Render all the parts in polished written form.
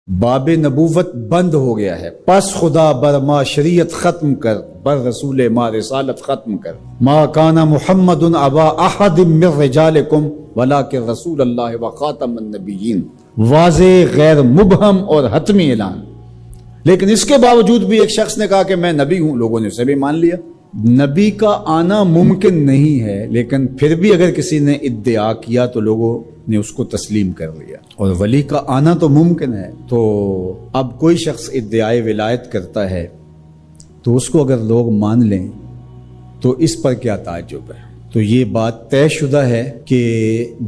باب نبوت بند ہو گیا ہے، پس خدا بر ما شریعت ختم کر، بر رسول ما رسالت ختم کر۔ ما کان محمد ابا احد من رجالکم ولکن رسول اللہ و خاتم النبیین، واضح غیر مبہم اور حتمی اعلان۔ لیکن اس کے باوجود بھی ایک شخص نے کہا کہ میں نبی ہوں، لوگوں نے اسے بھی مان لیا۔ نبی کا آنا ممکن نہیں ہے، لیکن پھر بھی اگر کسی نے ادعا کیا تو لوگوں نے اس کو تسلیم کر لیا۔ اور ولی کا آنا تو ممکن ہے، تو اب کوئی شخص ادعائے ولایت کرتا ہے تو اس کو اگر لوگ مان لیں تو اس پر کیا تعجب ہے؟ تو یہ بات طے شدہ ہے کہ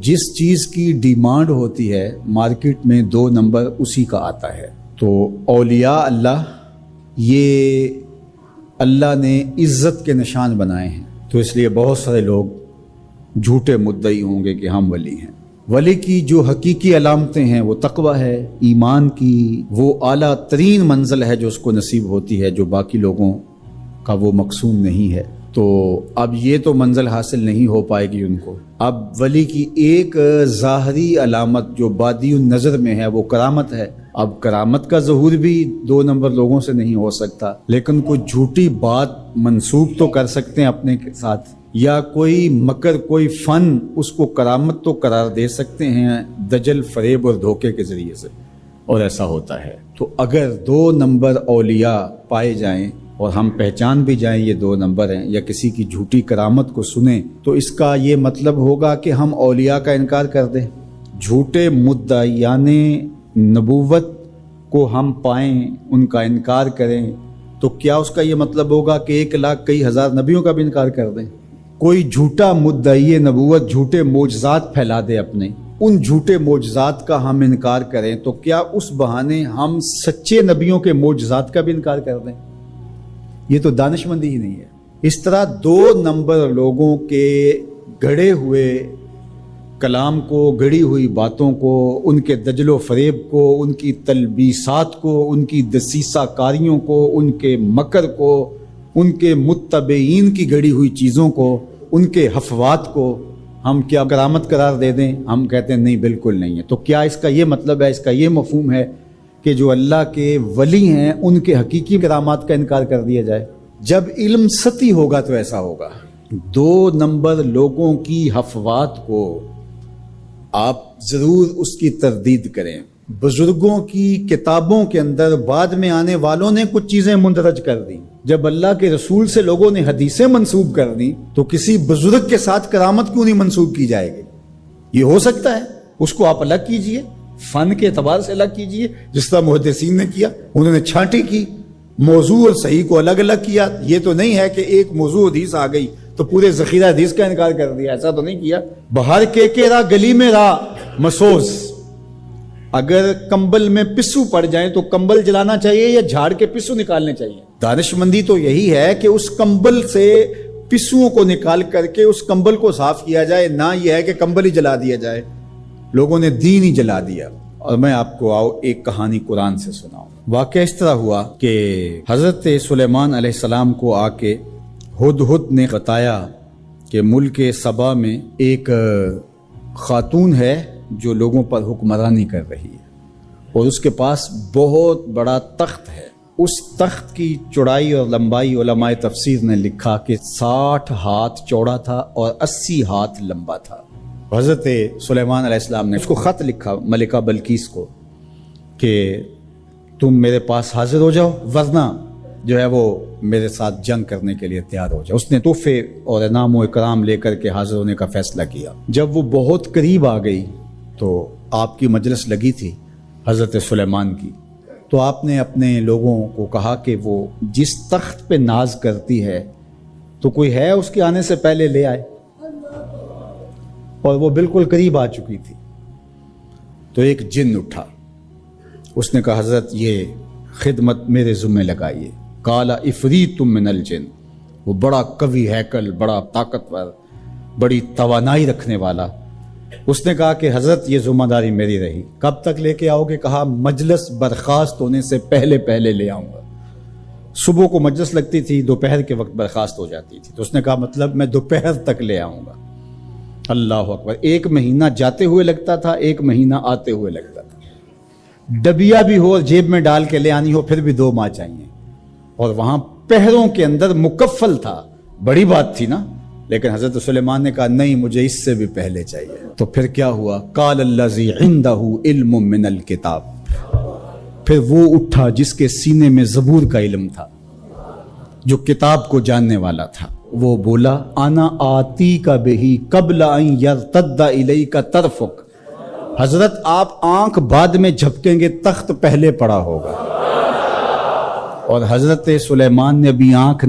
جس چیز کی ڈیمانڈ ہوتی ہے مارکیٹ میں 2 نمبر اسی کا آتا ہے۔ تو اولیاء اللہ یہ اللہ نے عزت کے نشان بنائے ہیں، تو اس لیے بہت سارے لوگ جھوٹے مدعی ہوں گے کہ ہم ولی ہیں۔ ولی کی جو حقیقی علامتیں ہیں وہ تقوی ہے، ایمان کی وہ اعلیٰ ترین منزل ہے جو اس کو نصیب ہوتی ہے، جو باقی لوگوں کا وہ مقصود نہیں ہے۔ تو اب یہ تو منزل حاصل نہیں ہو پائے گی ان کو۔ اب ولی کی ایک ظاہری علامت جو بادی النظر میں ہے وہ کرامت ہے۔ اب کرامت کا ظہور بھی 2 نمبر لوگوں سے نہیں ہو سکتا، لیکن کوئی جھوٹی بات منسوب تو کر سکتے ہیں اپنے ساتھ، یا کوئی مکر، کوئی فن اس کو کرامت تو قرار دے سکتے ہیں دجل، فریب اور دھوکے کے ذریعے سے، اور ایسا ہوتا ہے۔ تو اگر 2 نمبر اولیاء پائے جائیں اور ہم پہچان بھی جائیں یہ 2 نمبر ہیں، یا کسی کی جھوٹی کرامت کو سنیں، تو اس کا یہ مطلب ہوگا کہ ہم اولیاء کا انکار کر دیں۔ جھوٹے مدعیان نبوت کو ہم پائیں، ان کا انکار کریں، تو کیا اس کا یہ مطلب ہوگا کہ 1 لاکھ کئی ہزار نبیوں کا بھی انکار کر دیں؟ کوئی جھوٹا مدعی نبوت جھوٹے معجزات پھیلا دے اپنے، ان جھوٹے معجزات کا ہم انکار کریں، تو کیا اس بہانے ہم سچے نبیوں کے معجزات کا بھی انکار کر دیں؟ یہ تو دانش مندی ہی نہیں ہے۔ اس طرح 2 نمبر لوگوں کے گھڑے ہوئے کلام کو، گھڑی ہوئی باتوں کو، ان کے دجل و فریب کو، ان کی تلبیسات کو، ان کی دسیسہ کاریوں کو، ان کے مکر کو، ان کے متبعین کی گھڑی ہوئی چیزوں کو، ان کے حفوات کو ہم کیا کرامت قرار دے دیں؟ ہم کہتے ہیں نہیں، بالکل نہیں ہے۔ تو کیا اس کا یہ مطلب ہے، اس کا یہ مفہوم ہے کہ جو اللہ کے ولی ہیں ان کے حقیقی کرامات کا انکار کر دیا جائے؟ جب علم سطحی ہوگا تو ایسا ہوگا۔ 2 نمبر لوگوں کی حفوات کو آپ ضرور اس کی تردید کریں۔ بزرگوں کی کتابوں کے اندر بعد میں آنے والوں نے کچھ چیزیں مندرج کر دیں۔ جب اللہ کے رسول سے لوگوں نے حدیثیں منسوب کر دیں تو کسی بزرگ کے ساتھ کرامت کیوں نہیں منسوب کی جائے گی؟ یہ ہو سکتا ہے، اس کو آپ الگ کیجئے، فن کے اعتبار سے الگ کیجئے، جس طرح محدثین نے کیا، انہوں نے چھانٹی کی، موضوع اور صحیح کو الگ الگ کیا۔ یہ تو نہیں ہے کہ ایک موضوع حدیث آ گئی تو پورے ذخیرہ حدیث کا انکار کر دیا، ایسا تو نہیں کیا۔ بہار کے راہ گلی میں راہ مسوز، اگر کمبل میں پسو پڑ جائیں تو کمبل جلانا چاہیے یا جھاڑ کے پسو نکالنے چاہیے؟ دانش مندی تو یہی ہے کہ اس کمبل سے پسوؤں کو نکال کر کے اس کمبل کو صاف کیا جائے، نہ یہ ہے کہ کمبل ہی جلا دیا جائے۔ لوگوں نے دین ہی جلا دیا۔ اور میں آپ کو ایک کہانی قرآن سے سناؤں۔ واقعہ اس طرح ہوا کہ حضرت سلیمان علیہ السلام کو آ کے ہدہد نے بتایا کہ ملک سبا میں ایک خاتون ہے جو لوگوں پر حکمرانی کر رہی ہے، اور اس کے پاس بہت بڑا تخت ہے۔ اس تخت کی چوڑائی اور لمبائی علماء تفسیر نے لکھا کہ 60 ہاتھ چوڑا تھا اور 80 ہاتھ لمبا تھا۔ حضرت سلیمان علیہ السلام نے اس کو خط لکھا ملکہ بلقیس کو کہ تم میرے پاس حاضر ہو جاؤ، ورنہ جو ہے وہ میرے ساتھ جنگ کرنے کے لیے تیار ہو جاؤ۔ اس نے تحفے اور انعام و اکرام لے کر کے حاضر ہونے کا فیصلہ کیا۔ جب وہ بہت قریب آ گئی تو آپ کی مجلس لگی تھی حضرت سلیمان کی، تو آپ نے اپنے لوگوں کو کہا کہ وہ جس تخت پہ ناز کرتی ہے تو کوئی ہے اس کے آنے سے پہلے لے آئے، اور وہ بالکل قریب آ چکی تھی۔ تو ایک جن اٹھا، اس نے کہا حضرت یہ خدمت میرے ذمہ لگائیے۔ قال عفریت من الجن، وہ بڑا قوی ہیکل، بڑا طاقتور، بڑی توانائی رکھنے والا، اس نے کہا کہ حضرت یہ ذمہ داری میری رہی، کب تک لے کے آؤ گے؟ کہا مجلس برخاست ہونے سے پہلے پہلے لے آؤں گا۔ صبح کو مجلس لگتی تھی، دوپہر کے وقت برخاست ہو جاتی تھی، تو اس نے کہا مطلب میں دوپہر تک لے آؤں گا۔ اللہ اکبر، 1 مہینہ جاتے ہوئے لگتا تھا، 1 مہینہ آتے ہوئے لگتا تھا۔ ڈبیا بھی ہو اور جیب میں ڈال کے لے آنی ہو پھر بھی 2 ماہ چاہیے، اور وہاں پہروں کے اندر مکفل تھا، بڑی بات تھی نا، لیکن حضرت سلیمان نے کہا نہیں مجھے اس سے بھی پہلے چاہیے۔ تو پھر کیا ہوا؟ قال الذی عندہ علم من الکتاب، پھر وہ اٹھا جس کے سینے میں زبور کا علم تھا، جو کتاب کو جاننے والا تھا، وہ بولا انا آتی کا بہی قبل ان یرتد الیک طرفک، حضرت آپ آنکھ بعد میں جھپکیں گے تخت پہلے پڑا ہوگا۔ اور حضرت سلیمان نے ابھی آنکھ